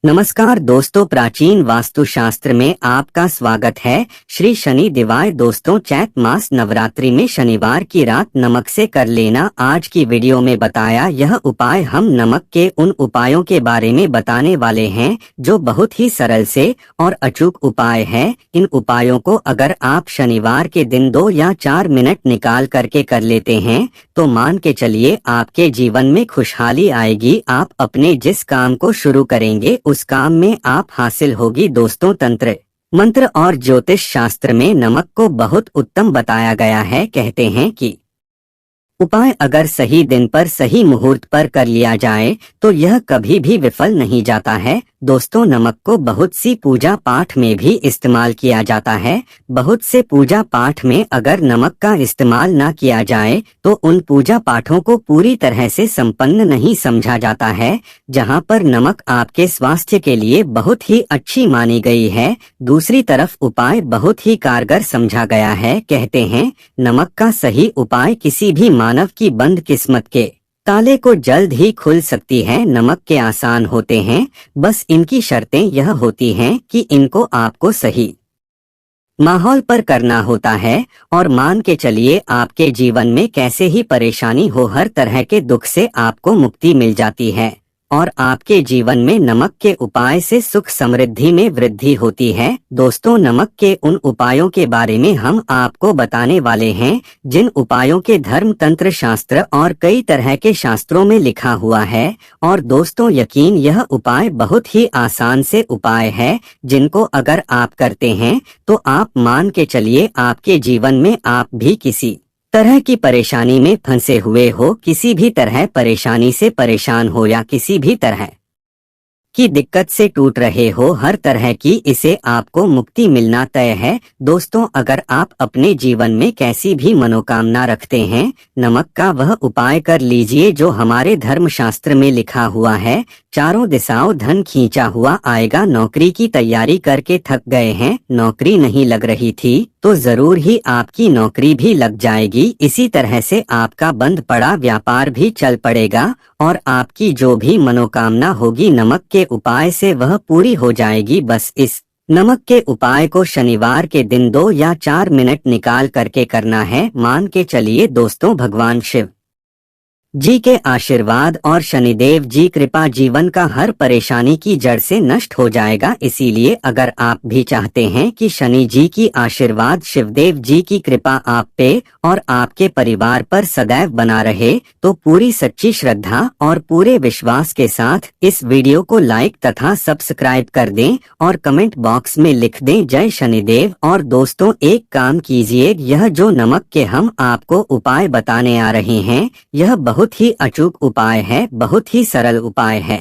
नमस्कार दोस्तों, प्राचीन वास्तुशास्त्र में आपका स्वागत है। श्री शनि दिवाय दोस्तों, चैत मास नवरात्रि में शनिवार की रात नमक से कर लेना। आज की वीडियो में बताया यह उपाय हम नमक के उन उपायों के बारे में बताने वाले हैं जो बहुत ही सरल से और अचूक उपाय है। इन उपायों को अगर आप शनिवार के दिन 2 या 4 मिनट निकाल करके कर लेते हैं तो मान के चलिए आपके जीवन में खुशहाली आएगी। आप अपने जिस काम को शुरू करेंगे उस काम में आप हासिल होगी। दोस्तों, तंत्र मंत्र और ज्योतिष शास्त्र में नमक को बहुत उत्तम बताया गया है। कहते हैं कि उपाय अगर सही दिन पर सही मुहूर्त पर कर लिया जाए तो यह कभी भी विफल नहीं जाता है। दोस्तों, नमक को बहुत सी पूजा पाठ में भी इस्तेमाल किया जाता है। बहुत से पूजा पाठ में अगर नमक का इस्तेमाल ना किया जाए तो उन पूजा पाठों को पूरी तरह से संपन्न नहीं समझा जाता है। जहां पर नमक आपके स्वास्थ्य के लिए बहुत ही अच्छी मानी गई है, दूसरी तरफ उपाय बहुत ही कारगर समझा गया है। कहते हैं नमक का सही उपाय किसी भी मानव की बंद किस्मत के ताले को जल्द ही खुल सकती है। नमक के आसान होते हैं, बस इनकी शर्तें यह होती हैं कि इनको आपको सही माहौल पर करना होता है। और मान के चलिए आपके जीवन में कैसे ही परेशानी हो, हर तरह के दुख से आपको मुक्ति मिल जाती है और आपके जीवन में नमक के उपाय से सुख समृद्धि में वृद्धि होती है। दोस्तों, नमक के उन उपायों के बारे में हम आपको बताने वाले हैं जिन उपायों के धर्म, तंत्र, शास्त्र और कई तरह के शास्त्रों में लिखा हुआ है। और दोस्तों, यकीन यह उपाय बहुत ही आसान से उपाय है जिनको अगर आप करते हैं तो आप मान के चलिए आपके जीवन में आप भी किसी तरह की परेशानी में फंसे हुए हो, किसी भी तरह परेशानी से परेशान हो या किसी भी तरह की दिक्कत से टूट रहे हो, हर तरह की इसे आपको मुक्ति मिलना तय है। दोस्तों, अगर आप अपने जीवन में कैसी भी मनोकामना रखते हैं, नमक का वह उपाय कर लीजिए जो हमारे धर्म शास्त्र में लिखा हुआ है। चारों दिशाओं धन खींचा हुआ आएगा। नौकरी की तैयारी करके थक गए हैं, नौकरी नहीं लग रही थी तो जरूर ही आपकी नौकरी भी लग जाएगी। इसी तरह से आपका बंद पड़ा व्यापार भी चल पड़ेगा और आपकी जो भी मनोकामना होगी नमक के उपाय से वह पूरी हो जाएगी। बस इस नमक के उपाय को शनिवार के दिन 2 या 4 मिनट निकाल करके करना है। मान के चलिए दोस्तों, भगवान शिव जी के आशीर्वाद और शनिदेव जी कृपा जीवन का हर परेशानी की जड़ से नष्ट हो जाएगा। इसीलिए अगर आप भी चाहते हैं कि शनि जी की आशीर्वाद, शिवदेव जी की कृपा आप पे और आपके परिवार पर सदैव बना रहे तो पूरी सच्ची श्रद्धा और पूरे विश्वास के साथ इस वीडियो को लाइक तथा सब्सक्राइब कर दें और कमेंट बॉक्स में लिख दें जय शनिदेव। और दोस्तों, एक काम कीजिए, यह जो नमक के हम आपको उपाय बताने आ रहे हैं यह बहुत ही अचूक उपाय है, बहुत ही सरल उपाय है,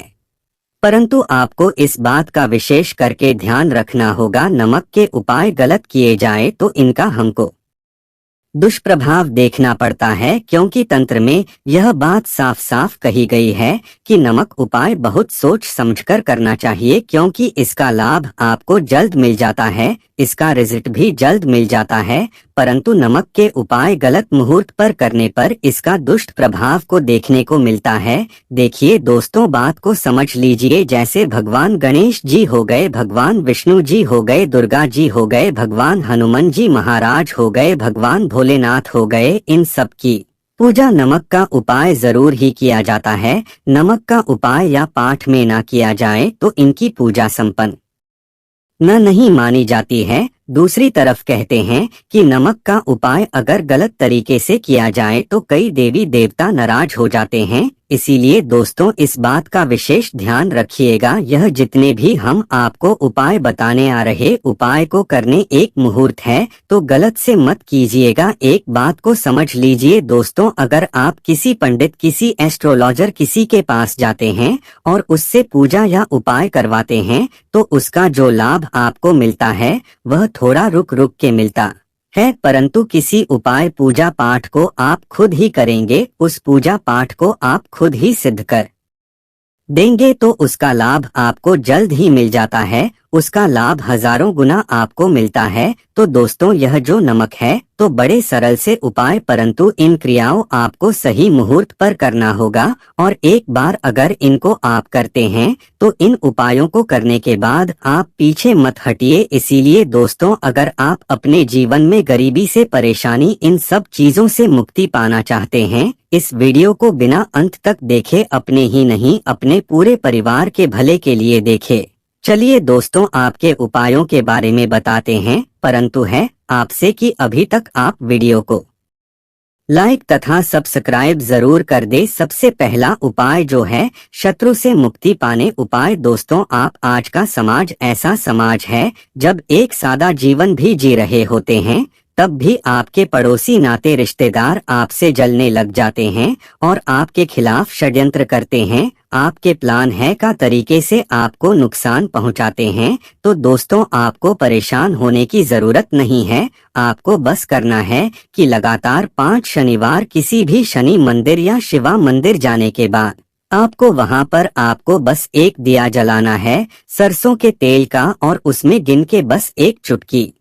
परंतु आपको इस बात का विशेष करके ध्यान रखना होगा। नमक के उपाय गलत किए जाए तो इनका हमको दुष्प्रभाव देखना पड़ता है, क्योंकि तंत्र में यह बात साफ साफ कही गई है कि नमक उपाय बहुत सोच समझकर करना चाहिए, क्योंकि इसका लाभ आपको जल्द मिल जाता है, इसका रिजल्ट भी जल्द मिल जाता है। परंतु नमक के उपाय गलत मुहूर्त पर करने पर इसका दुष्ट प्रभाव को देखने को मिलता है। देखिए दोस्तों, बात को समझ लीजिए। जैसे भगवान गणेश जी हो गए, भगवान विष्णु जी हो गए, दुर्गा जी हो गए, भगवान हनुमान जी महाराज हो गए, भगवान भोलेनाथ हो गए, इन सब की पूजा नमक का उपाय जरूर ही किया जाता है। नमक का उपाय या पाठ में ना किया जाए तो इनकी पूजा संपन्न नहीं मानी जाती है। दूसरी तरफ कहते हैं कि नमक का उपाय अगर गलत तरीके से किया जाए तो कई देवी देवता नाराज हो जाते हैं। इसीलिए दोस्तों, इस बात का विशेष ध्यान रखिएगा। यह जितने भी हम आपको उपाय बताने आ रहे, उपाय को करने एक मुहूर्त है तो गलत से मत कीजिएगा। एक बात को समझ लीजिए दोस्तों, अगर आप किसी पंडित, किसी एस्ट्रोलॉजर, किसी के पास जाते हैं और उससे पूजा या उपाय करवाते हैं तो उसका जो लाभ आपको मिलता है वह थोड़ा रुक रुक के मिलता है, परंतु किसी उपाय पूजा पाठ को आप खुद ही करेंगे, उस पूजा पाठ को आप खुद ही सिद्ध कर देंगे तो उसका लाभ आपको जल्द ही मिल जाता है। उसका लाभ हजारों गुना आपको मिलता है। तो दोस्तों, यह जो नमक है तो बड़े सरल से उपाय, परंतु इन क्रियाओं आपको सही मुहूर्त पर करना होगा। और एक बार अगर इनको आप करते हैं तो इन उपायों को करने के बाद आप पीछे मत हटिए। इसीलिए दोस्तों, अगर आप अपने जीवन में गरीबी से परेशानी, इन सब चीजों से मुक्ति पाना चाहते हैं, इस वीडियो को बिना अंत तक देखे, अपने ही नहीं अपने पूरे परिवार के भले के लिए देखे। चलिए दोस्तों, आपके उपायों के बारे में बताते हैं, परंतु है आपसे कि अभी तक आप वीडियो को लाइक तथा सब्सक्राइब जरूर कर दे। सबसे पहला उपाय जो है शत्रु से मुक्ति पाने उपाय। दोस्तों, आप आज का समाज ऐसा समाज है जब एक सादा जीवन भी जी रहे होते हैं, तब भी आपके पड़ोसी, नाते, रिश्तेदार आपसे जलने लग जाते हैं और आपके खिलाफ षड्यंत्र करते हैं, आपके प्लान है का तरीके से आपको नुकसान पहुंचाते हैं। तो दोस्तों, आपको परेशान होने की जरूरत नहीं है। आपको बस करना है कि लगातार 5 शनिवार किसी भी शनि मंदिर या शिवा मंदिर जाने के बाद आपको वहां पर आपको बस एक दिया जलाना है सरसों के तेल का, और उसमें गिन के बस एक चुटकी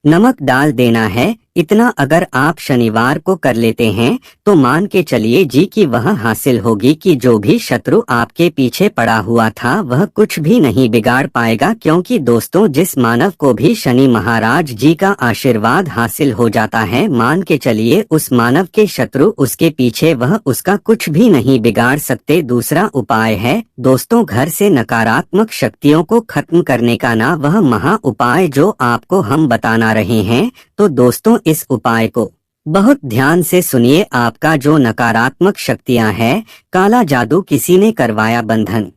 नमक डाल देना है। इतना अगर आप शनिवार को कर लेते हैं तो मान के चलिए जी कि वह हासिल होगी कि जो भी शत्रु आपके पीछे पड़ा हुआ था वह कुछ भी नहीं बिगाड़ पाएगा। क्योंकि दोस्तों, जिस मानव को भी शनि महाराज जी का आशीर्वाद हासिल हो जाता है, मान के चलिए उस मानव के शत्रु उसके पीछे, वह उसका कुछ भी नहीं बिगाड़ सकते। दूसरा उपाय है दोस्तों, घर से नकारात्मक शक्तियों को खत्म करने का ना वह महा उपाय जो आपको हम बताना रहे हैं। तो दोस्तों, इस उपाय को बहुत ध्यान से सुनिए। आपका जो नकारात्मक शक्तियां हैं, काला जादू किसी ने करवाया, बंधन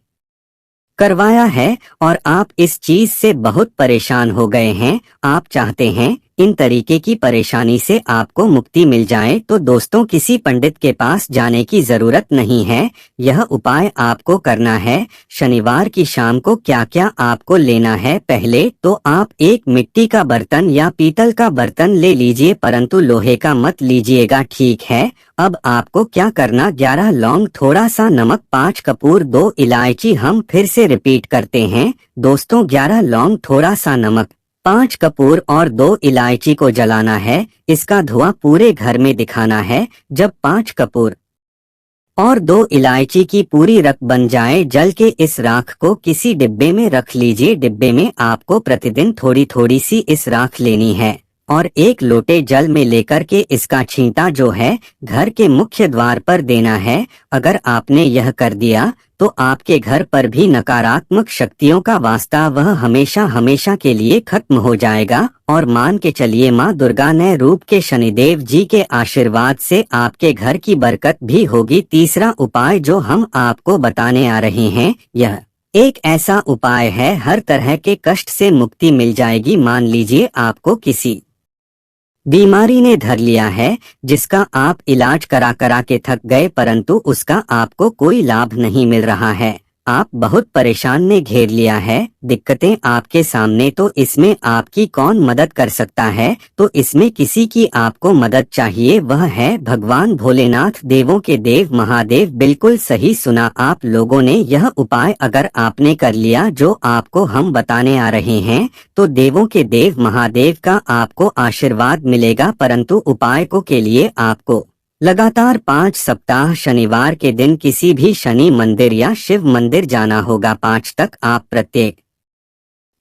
करवाया है और आप इस चीज से बहुत परेशान हो गए हैं, आप चाहते हैं इन तरीके की परेशानी से आपको मुक्ति मिल जाए, तो दोस्तों किसी पंडित के पास जाने की जरूरत नहीं है। यह उपाय आपको करना है शनिवार की शाम को। क्या क्या आपको लेना है? पहले तो आप एक मिट्टी का बर्तन या पीतल का बर्तन ले लीजिए, परंतु लोहे का मत लीजिएगा, ठीक है। अब आपको क्या करना, 11 लौंग, थोड़ा सा नमक, 5 कपूर, 2 इलायची। हम फिर से रिपीट करते हैं दोस्तों, 11 लौंग, थोड़ा सा नमक, 5 कपूर और 2 इलायची को जलाना है। इसका धुआं पूरे घर में दिखाना है। जब 5 कपूर और 2 इलायची की पूरी रख बन जाए, जल के इस राख को किसी डिब्बे में रख लीजिए। डिब्बे में आपको प्रतिदिन थोड़ी थोड़ी सी इस राख लेनी है और 1 लोटे जल में लेकर के इसका छींटा जो है घर के मुख्य द्वार पर देना है। अगर आपने यह कर दिया तो आपके घर पर भी नकारात्मक शक्तियों का वास्ता वह हमेशा हमेशा के लिए खत्म हो जाएगा। और मान के चलिए माँ दुर्गा ने रूप के शनिदेव जी के आशीर्वाद से आपके घर की बरकत भी होगी। तीसरा उपाय जो हम आपको बताने आ रहे हैं, यह एक ऐसा उपाय है हर तरह के कष्ट से मुक्ति मिल जाएगी। मान लीजिए आपको किसी बीमारी ने धर लिया है जिसका आप इलाज करा करा के थक गए, परंतु उसका आपको कोई लाभ नहीं मिल रहा है, आप बहुत परेशान ने घेर लिया है, दिक्कतें आपके सामने। तो इसमें आपकी कौन मदद कर सकता है? तो इसमें किसी की आपको मदद चाहिए, वह है भगवान भोलेनाथ, देवों के देव महादेव। बिल्कुल सही सुना आप लोगों ने। यह उपाय अगर आपने कर लिया जो आपको हम बताने आ रहे हैं, तो देवों के देव महादेव का आपको आशीर्वाद मिलेगा। परंतु उपाय को के लिए आपको लगातार 5 सप्ताह शनिवार के दिन किसी भी शनि मंदिर या शिव मंदिर जाना होगा। 5 तक आप प्रत्येक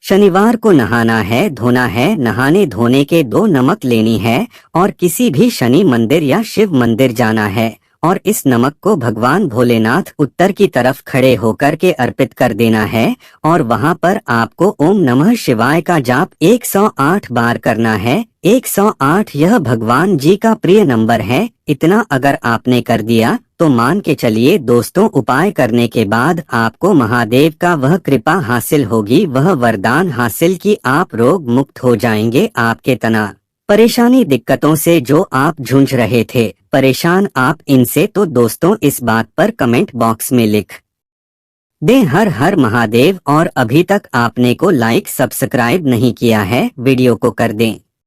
शनिवार को नहाना है, धोना है। नहाने धोने के 2 नमक लेनी है और किसी भी शनि मंदिर या शिव मंदिर जाना है और इस नमक को भगवान भोलेनाथ उत्तर की तरफ खड़े होकर के अर्पित कर देना है। और वहां पर आपको ओम नमः शिवाय का जाप 108 बार करना है। 108 यह भगवान जी का प्रिय नंबर है। इतना अगर आपने कर दिया तो मान के चलिए दोस्तों, उपाय करने के बाद आपको महादेव का वह कृपा हासिल होगी, वह वरदान हासिल कि आप रोग मुक्त हो जाएंगे। आपके तनाव, परेशानी, दिक्कतों से जो आप जूझ रहे थे, परेशान आप इनसे, तो दोस्तों इस बात पर कमेंट बॉक्स में लिख दें हर हर महादेव। और अभी तक आपने को लाइक सब्सक्राइब नहीं किया है, वीडियो को कर दें।